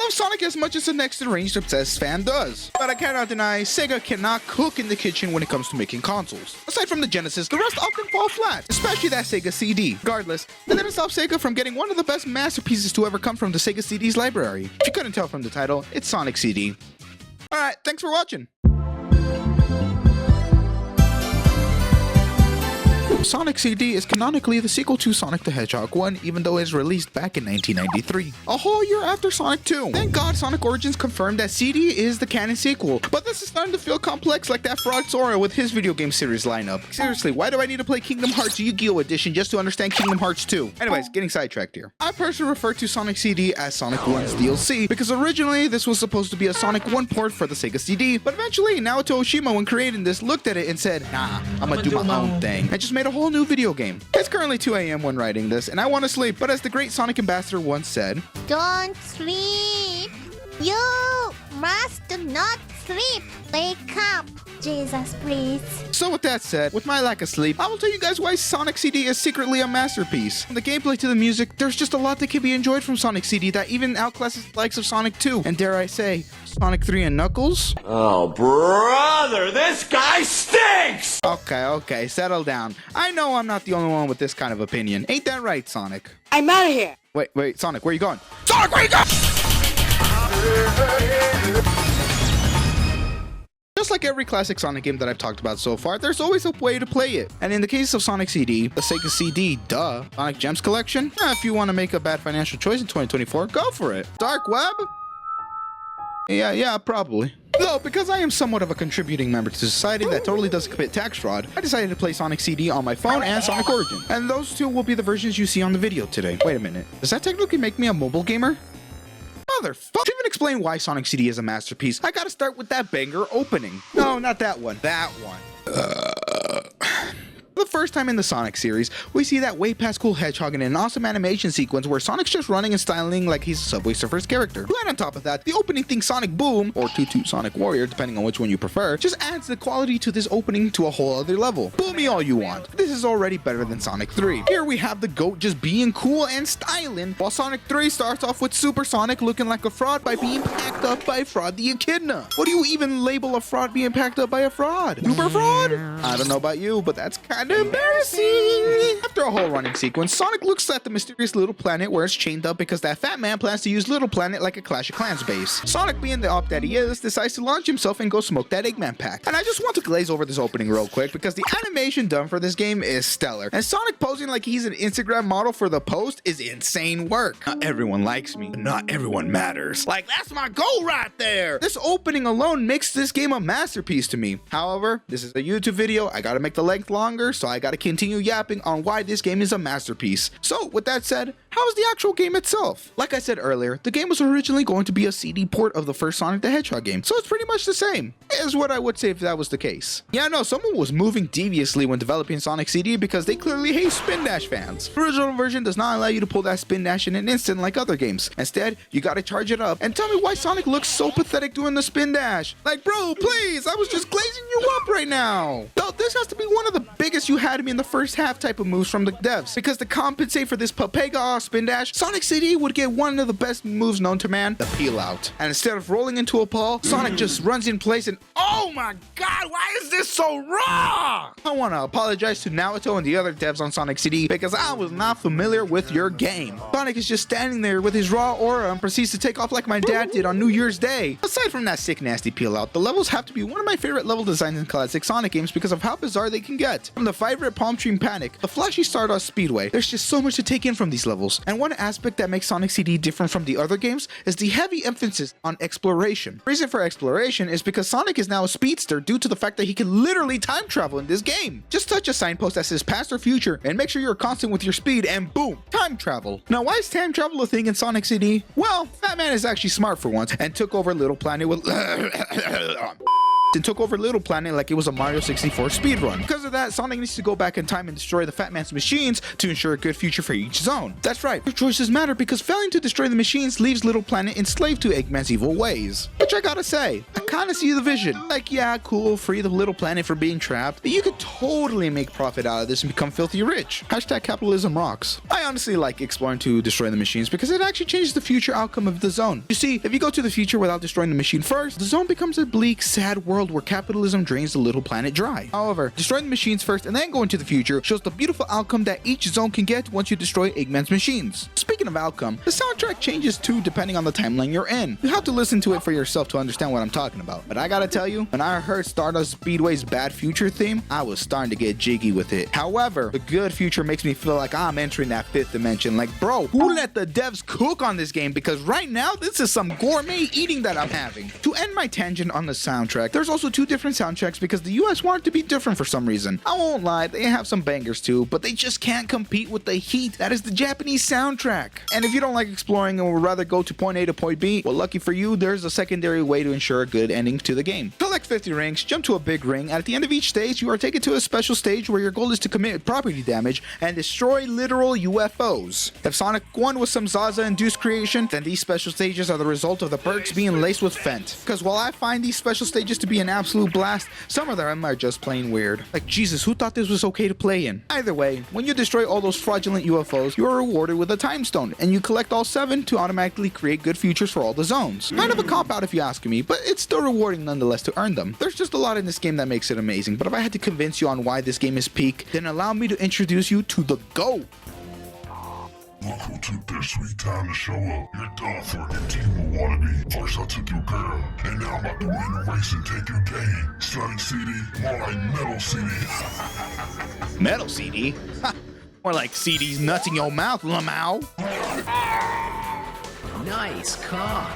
love Sonic as much as the next enraged obsessed fan does. But I cannot deny, Sega cannot cook in the kitchen when it comes to making consoles. Aside from the Genesis, the rest often fall flat, especially that SEGA CD. Regardless, that didn't stop Sega from getting one of the best masterpieces to ever come from the SEGA CD's library. If you couldn't tell from the title, it's Sonic CD. Alright, thanks for watching. Sonic CD is canonically the sequel to Sonic the Hedgehog 1, even though it was released back in 1993, a whole year after Sonic 2. Thank God Sonic Origins confirmed that CD is the canon sequel, but this is starting to feel complex like that fraud Sora with his video game series lineup. Seriously, why do I need to play Kingdom Hearts Yu-Gi-Oh! Edition just to understand Kingdom Hearts 2? Anyways, getting sidetracked here. I personally refer to Sonic CD as Sonic 1's DLC, because originally this was supposed to be a Sonic 1 port for the Sega CD, but eventually Naoto Oshima, when creating this, looked at it and said, nah, I'm gonna do my own thing, and just made a whole new video game. It's currently 2 a.m. when writing this, and I want to sleep, but as the great Sonic ambassador once said, Don't sleep. You must not sleep. Wake up. Jesus, please. So with that said, with my lack of sleep, I will tell you guys why Sonic CD is secretly a masterpiece. From the gameplay to the music, there's just a lot that can be enjoyed from Sonic CD that even outclasses the likes of Sonic 2, and dare I say, Sonic 3 and Knuckles? Oh, brother, this guy stinks! Okay, settle down. I know I'm not the only one with this kind of opinion. Ain't that right, Sonic? I'm out of here. Wait, Sonic, where you going? Sonic, where you going? Just like every classic Sonic game that I've talked about so far, there's always a way to play it. And in the case of Sonic CD, the Sega CD, Sonic Gems Collection, if you want to make a bad financial choice in 2024, go for it. Dark Web? Yeah, probably. Though, because I am somewhat of a contributing member to society that totally doesn't commit tax fraud, I decided to play Sonic CD on my phone and Sonic Origin. And those two will be the versions you see on the video today. Wait a minute, does that technically make me a mobile gamer? Motherfucker. To even explain why Sonic CD is a masterpiece, I gotta start with that banger opening. No, not that one. That one. For the first time in the Sonic series, we see that way past cool hedgehog in an awesome animation sequence where Sonic's just running and styling like he's a Subway Surfers character. And on top of that, the opening theme Sonic Boom, or Toot Toot Sonic Warrior, depending on which one you prefer, just adds the quality to this opening to a whole other level. Boo me all you want. This is already better than Sonic 3. Here we have the GOAT just being cool and styling, while Sonic 3 starts off with Super Sonic looking like a fraud by being packed up by Fraud the Echidna. What do you even label a fraud being packed up by a fraud? Uber fraud? I don't know about you, but that's kind of embarrassing. After a whole running sequence, Sonic looks at the mysterious Little Planet where it's chained up because that fat man plans to use Little Planet like a Clash of Clans base. Sonic, being the op that he is, decides to launch himself and go smoke that Eggman pack. And I just want to glaze over this opening real quick because the animation done for this game is stellar. And Sonic posing like he's an Instagram model for the post is insane work. Not everyone likes me, but not everyone matters. Like, that's my goal right there! This opening alone makes this game a masterpiece to me. However, this is a YouTube video, I gotta make the length longer, so I gotta continue yapping on why this game is a masterpiece. So, with that said, how's the actual game itself? Like I said earlier, the game was originally going to be a CD port of the first Sonic the Hedgehog game, so it's pretty much the same, is what I would say if that was the case. Yeah, no, someone was moving deviously when developing Sonic CD because they clearly hate Spin Dash fans. The original version does not allow you to pull that Spin Dash in an instant like other games. Instead, you gotta charge it up. And tell me why Sonic looks so pathetic doing the Spin Dash. Like, bro, please, I was just glazing you up right now. Though this has to be one of the biggest you had me in the first half type of moves from the devs, because to compensate for this Papega Spin Dash, Sonic CD would get one of the best moves known to man, the peel out. And instead of rolling into a ball, Sonic just runs in place and oh my god, why is this so raw? I want to apologize to Naoto and the other devs on Sonic CD because I was not familiar with your game. Sonic is just standing there with his raw aura and proceeds to take off like my dad did on New Year's Day. Aside from that sick nasty peel out, the levels have to be one of my favorite level designs in classic Sonic games because of how bizarre they can get. From the favorite Palmtree Panic, the flashy Stardust Speedway, there's just so much to take in from these levels. And one aspect that makes Sonic CD different from the other games is the heavy emphasis on exploration. The reason for exploration is because Sonic is now a speedster due to the fact that he can literally time travel in this game. Just touch a signpost that says past or future and make sure you're constant with your speed and boom, time travel. Now why is time travel a thing in Sonic CD? Well, Fat Man is actually smart for once and took over Little Planet with and took over Little Planet like it was a Mario 64 speedrun. Because of that, Sonic needs to go back in time and destroy the Fat Man's machines to ensure a good future for each zone. That's right, your choices matter because failing to destroy the machines leaves Little Planet enslaved to Eggman's evil ways. Which I gotta say, I kinda see the vision. Like, yeah, cool, free the Little Planet from being trapped, but you could totally make profit out of this and become filthy rich. Hashtag capitalism rocks. I honestly like exploring to destroy the machines because it actually changes the future outcome of the zone. You see, if you go to the future without destroying the machine first, the zone becomes a bleak, sad world where capitalism drains the Little Planet dry. However, destroying the machines first and then going to the future shows the beautiful outcome that each zone can get once you destroy Eggman's machines. Speaking of outcome, the soundtrack changes too depending on the timeline you're in. You have to listen to it for yourself to understand what I'm talking about. But I gotta tell you, when I heard Stardust Speedway's Bad Future theme, I was starting to get jiggy with it. However, the good future makes me feel like I'm entering that fifth dimension. Like, bro, who let the devs cook on this game? Because right now, this is some gourmet eating that I'm having. To end my tangent on the soundtrack, there's also two different soundtracks because the US wanted to be different for some reason. I won't lie, they have some bangers too, but they just can't compete with the heat that is the Japanese soundtrack. And if you don't like exploring and would rather go to point A to point B, well, lucky for you, there's a secondary way to ensure a good ending to the game. Collect 50 rings, jump to a big ring, and at the end of each stage, you are taken to a special stage where your goal is to commit property damage and destroy literal UFOs. If Sonic 1 was some Zaza-induced creation, then these special stages are the result of the perks being laced with Fent. Because while I find these special stages to be an absolute blast, some of them are just plain weird. Like, Jesus, who thought this was okay to play in? Either way, when you destroy all those fraudulent UFOs, you are rewarded with a time stone, and you collect all 7 to automatically create good futures for all the zones. Kind of a cop-out if you ask me, but it's still rewarding nonetheless to earn them. There's just a lot in this game that makes it amazing, but if I had to convince you on why this game is peak, then allow me to introduce you to the GOAT. Look who took their sweet time to show up. You're done for your team will wannabe. First I took your girl, and now I'm about to win the race and take your game. Sonic CD, more like Metal CD. Metal CD? Ha! More like CD's nuts in your mouth, Lamau. Nice car.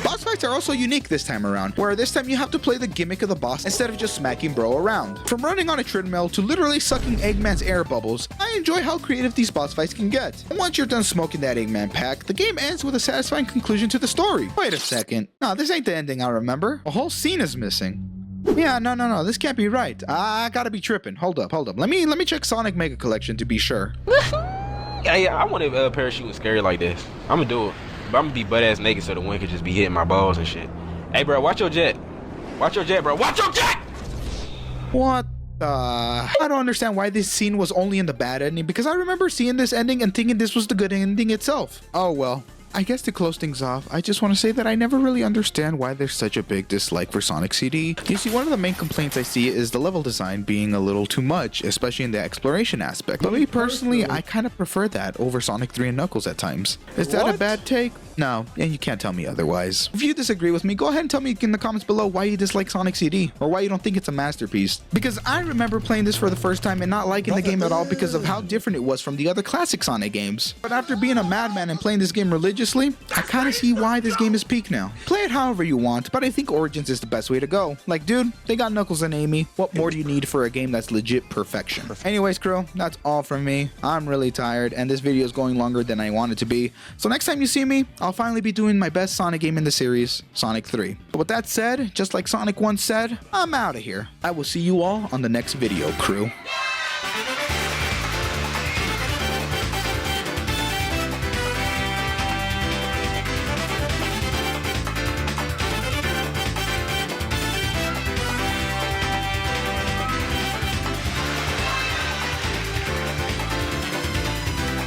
Boss fights are also unique this time around, where this time you have to play the gimmick of the boss instead of just smacking bro around. From running on a treadmill to literally sucking Eggman's air bubbles, I enjoy how creative these boss fights can get. And once you're done smoking that Eggman pack, the game ends with a satisfying conclusion to the story. Wait a second. No, this ain't the ending I remember. A whole scene is missing. Yeah, no, this can't be right. I gotta be tripping. Hold up. Let me check Sonic Mega Collection to be sure. Yeah, I want a parachute with scary like this. I'm gonna do it. But I'm gonna be butt-ass naked so the wind could just be hitting my balls and shit. Hey, bro, watch your jet. Watch your jet, bro. Watch your jet! What the... I don't understand why this scene was only in the bad ending, because I remember seeing this ending and thinking this was the good ending itself. Oh, well. I guess to close things off, I just want to say that I never really understand why there's such a big dislike for Sonic CD. You see, one of the main complaints I see is the level design being a little too much, especially in the exploration aspect. But me personally, I kind of prefer that over Sonic 3 and Knuckles at times. Is that a bad take? No, and you can't tell me otherwise. If you disagree with me, go ahead and tell me in the comments below why you dislike Sonic CD, or why you don't think it's a masterpiece. Because I remember playing this for the first time and not liking the game at all because of how different it was from the other classic Sonic games. But after being a madman and playing this game religiously, I kind of see why this game is peak now. Play it however you want, but I think Origins is the best way to go. Like, dude, they got Knuckles and Amy. What more do you need for a game that's legit perfection? Anyways, crew, that's all from me. I'm really tired, and this video is going longer than I want it to be. So next time you see me, I'll finally be doing my best Sonic game in the series, Sonic 3. But with that said, just like Sonic once said, I'm out of here. I will see you all on the next video, crew.